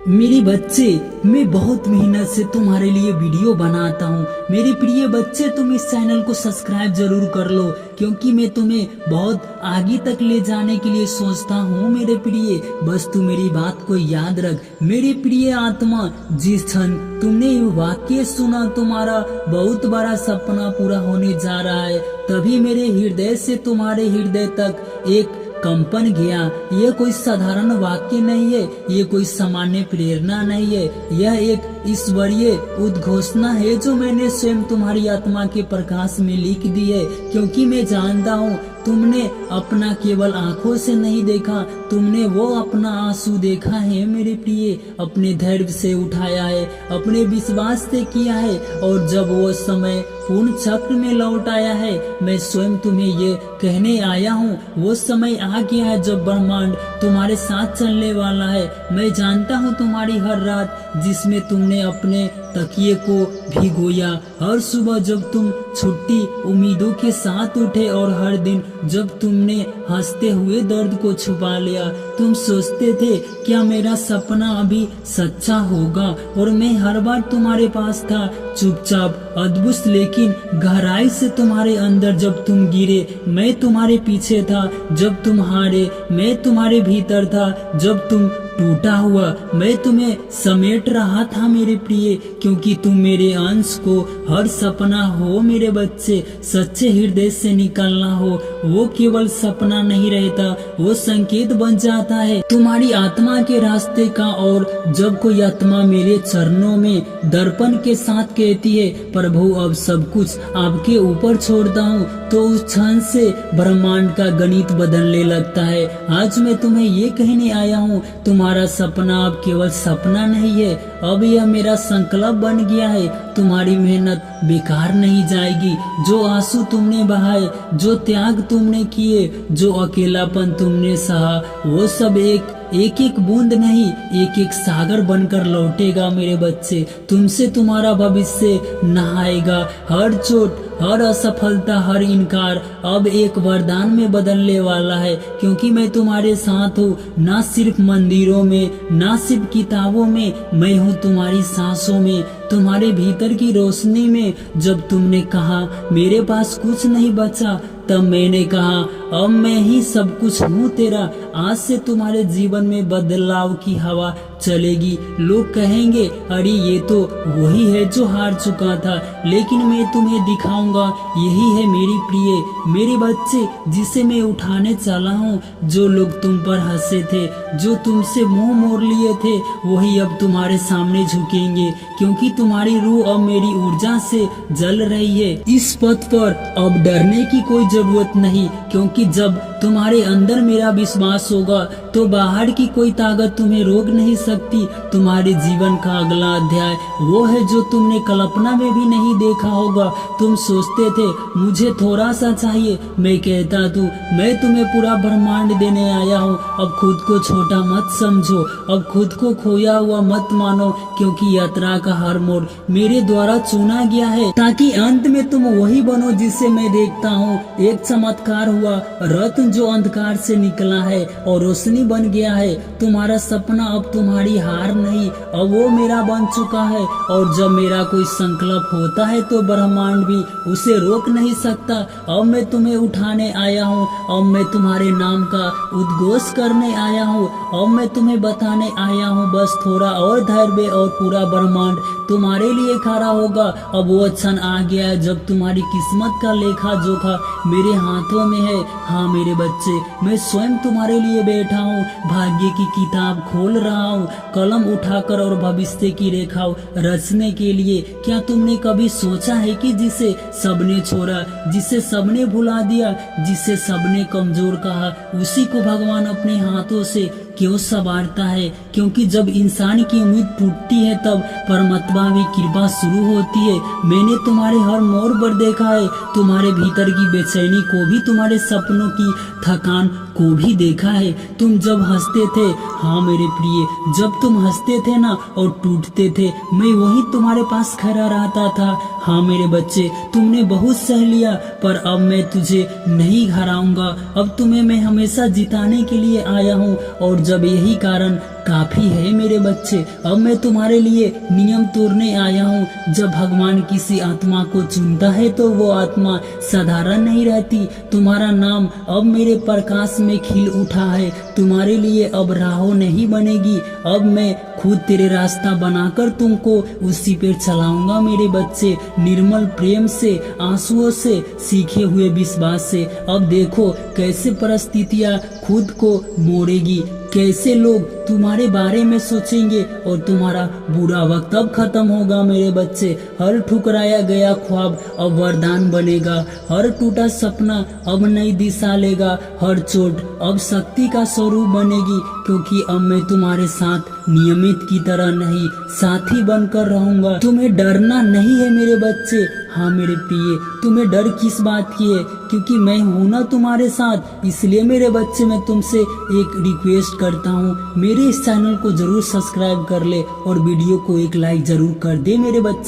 मेरे बच्चे, मैं बहुत मेहनत से तुम्हारे लिए वीडियो बनाता हूँ। मेरे प्रिय बच्चे, तुम इस चैनल को सब्सक्राइब जरूर कर लो, क्योंकि मैं तुम्हें बहुत आगे तक ले जाने के लिए सोचता हूँ। मेरे प्रिय, बस तू मेरी बात को याद रख। मेरे प्रिय आत्मा, जिस क्षण तुमने ये वाक्य सुना, तुम्हारा बहुत बड़ा सपना पूरा होने जा रहा है, तभी मेरे हृदय से तुम्हारे हृदय तक एक कंपन गया। यह कोई साधारण वाक्य नहीं है, ये कोई सामान्य प्रेरणा नहीं है, यह एक ईश्वरीय उद्घोषणा है जो मैंने स्वयं तुम्हारी आत्मा के प्रकाश में लिख दी है। क्योंकि मैं जानता हूँ तुमने अपना केवल आंखों से नहीं देखा, तुमने वो अपना आंसू देखा है मेरे प्रिय, अपने धैर्य से उठाया है, अपने विश्वास से किया है, और जब वो समय पूर्ण चक्र में लौट आया है, मैं स्वयं तुम्हें ये कहने आया हूँ, वो समय आ गया है जब ब्रह्मांड तुम्हारे साथ चलने वाला है। मैं जानता हूँ तुम्हारी हर रात जिसमें तुमने अपने तकिए को भिगोया, हर सुबह जब तुम छुट्टी उम्मीदों के साथ उठे, और हर दिन जब तुमने हंसते हुए दर्द को छुपा लिया। तुम सोचते थे क्या मेरा सपना अभी सच्चा होगा, और मैं हर बार तुम्हारे पास था, चुपचाप, अद्भुत, लेकिन गहराई से तुम्हारे अंदर। जब तुम गिरे मैं तुम्हारे पीछे था, जब तुम हारे मैं तुम्हारे भीतर था, जब तुम टूटा हुआ मैं तुम्हें समेट रहा था मेरे प्रिय, क्योंकि तुम मेरे अंश को हर सपना हो मेरे बच्चे, सच्चे हृदय से निकलना हो। वो केवल सपना नहीं रहता, वो संकेत बन जाता है तुम्हारी आत्मा के रास्ते का। और जब कोई आत्मा मेरे चरणों में दर्पण के साथ कहती है, प्रभु अब सब कुछ आपके ऊपर छोड़ता हूँ, तो उस क्षण से ब्रह्मांड का गणित बदलने लगता है। आज मैं तुम्हें ये कहने आया हूँ, तुम्हारा सपना अब केवल सपना नहीं है, अब यह मेरा संकल्प बन गया है। तुम्हारी मेहनत बेकार नहीं जाएगी। जो आंसू तुमने बहाए, जो त्याग तुमने किए, जो अकेलापन तुमने सहा, वो सब एक एक बूंद नहीं, एक एक सागर बनकर लौटेगा मेरे बच्चे। तुमसे तुम्हारा भविष्य नहाएगा। हर चोट, हर असफलता, हर इनकार अब एक वरदान में बदलने वाला है, क्योंकि मैं तुम्हारे साथ हूँ। ना सिर्फ मंदिरों में, ना सिर्फ किताबों में, मैं हूँ तुम्हारी सांसों में, तुम्हारे भीतर की रोशनी में। जब तुमने कहा मेरे पास कुछ नहीं बचा, तब मैंने कहा अब मैं ही सब कुछ हूँ तेरा। आज से तुम्हारे जीवन में बदलाव की हवा चलेगी। लोग कहेंगे अरे ये तो वही है जो हार चुका था, लेकिन मैं तुम्हें दिखाऊंगा यही है मेरी प्रिय, मेरे बच्चे, जिसे मैं उठाने चला हूँ। जो लोग तुम पर हंसे थे, जो तुमसे मुंह मोड़ लिए थे, वही अब तुम्हारे सामने झुकेंगे, क्योंकि तुम्हारी रूह अब मेरी ऊर्जा से जल रही है। इस पथ पर अब डरने की कोई जरूरत नहीं, क्योंकि जब तुम्हारे अंदर मेरा विश्वास होगा तो बाहर की कोई ताकत तुम्हें रोक नहीं सकती। तुम्हारे जीवन का अगला अध्याय वो है जो तुमने कल्पना में भी नहीं देखा होगा। तुम सोचते थे मुझे थोड़ा सा चाहिए, मैं कहता तू मैं तुम्हें पूरा ब्रह्मांड देने आया हूँ। अब खुद को छोटा मत समझो, अब खुद को खोया हुआ मत मानो, क्योंकि यात्रा का हर मोड़ मेरे द्वारा चुना गया है, ताकि अंत में तुम वही बनो जिसे मैं देखता हूँ। एक चमत्कार हुआ, रत्न जो अंधकार से निकला है और रोशनी बन गया है। तुम्हारा सपना अब तुम्हारी हार नहीं, अब वो मेरा बन चुका है। और जब मेरा कोई संकल्प होता है तो ब्रह्मांड भी उसे रोक नहीं सकता। अब मैं तुम्हें उठाने आया हूँ, अब मैं तुम्हारे नाम का उद्घोष करने आया हूँ, अब मैं तुम्हें बताने आया हूँ बस थोड़ा और धैर्य, और पूरा ब्रह्मांड तुम्हारे लिए खड़ा होगा। अब वो क्षण आ गया है जब तुम्हारी किस्मत का लेखा जोखा मेरे हाथों में है। हाँ मेरे बच्चे, मैं स्वयं तुम्हारे लिए बैठा हूँ, भाग्य की किताब खोल रहा हूँ, कलम उठाकर, और भविष्य की रेखा रचने के लिए। क्या तुमने कभी सोचा है कि जिसे सबने छोड़ा, जिसे सबने भुला दिया, जिसे सबने कमजोर कहा, उसी को भगवान अपने हाथों से क्यों संवारता है? क्योंकि जब इंसान की उम्मीद टूटती है तब परमात्मा की कृपा शुरू होती है। मैंने तुम्हारे हर मोड़ पर देखा है, तुम्हारे भीतर की बेचैनी को भी, तुम्हारे सपनों की थकान को भी देखा है। तुम जब हंसते थे, हाँ मेरे प्रिय, जब तुम हंसते थे ना और टूटते थे, मैं वही तुम्हारे पास खड़ा रहता था। हाँ मेरे बच्चे, तुमने बहुत सह लिया, पर अब मैं तुझे नहीं हराऊंगा। अब तुम्हें मैं हमेशा जिताने के लिए आया हूँ, और जब यही कारण काफी है मेरे बच्चे। अब मैं तुम्हारे लिए नियम तोड़ने आया हूँ। जब भगवान किसी आत्मा को चुनता है तो वो आत्मा साधारण नहीं रहती। तुम्हारा नाम अब मेरे प्रकाश में खिल उठा है। तुम्हारे लिए अब राह नहीं बनेगी। अब मैं खुद तेरे रास्ता बनाकर तुमको उसी पे चलाऊंगा मेरे बच्चे, निर्मल प्रेम से, आंसुओं से, सीखे हुए विश्वास से। अब देखो कैसे परिस्थितियां खुद को मोड़ेगी, कैसे लोग तुम्हारे बारे में सोचेंगे और तुम्हारा बुरा वक्त अब खत्म होगा मेरे बच्चे। हर ठुकराया गया ख्वाब अब वरदान बनेगा, हर टूटा सपना अब नई दिशा लेगा, हर चोट अब शक्ति का स्वरूप बनेगी। क्योंकि अब मैं तुम्हारे साथ नियमित की तरह नहीं, साथी बनकर रहूंगा। तुम्हें डरना नहीं है मेरे बच्चे। हाँ मेरे प्रिय, तुम्हें डर किस बात की है? क्योंकि मैं हूं ना तुम्हारे साथ। इसलिए मेरे बच्चे मैं तुमसे एक रिक्वेस्ट करता हूँ, मेरे इस चैनल को जरूर सब्सक्राइब कर ले और वीडियो को एक लाइक जरूर कर दे मेरे बच्चे।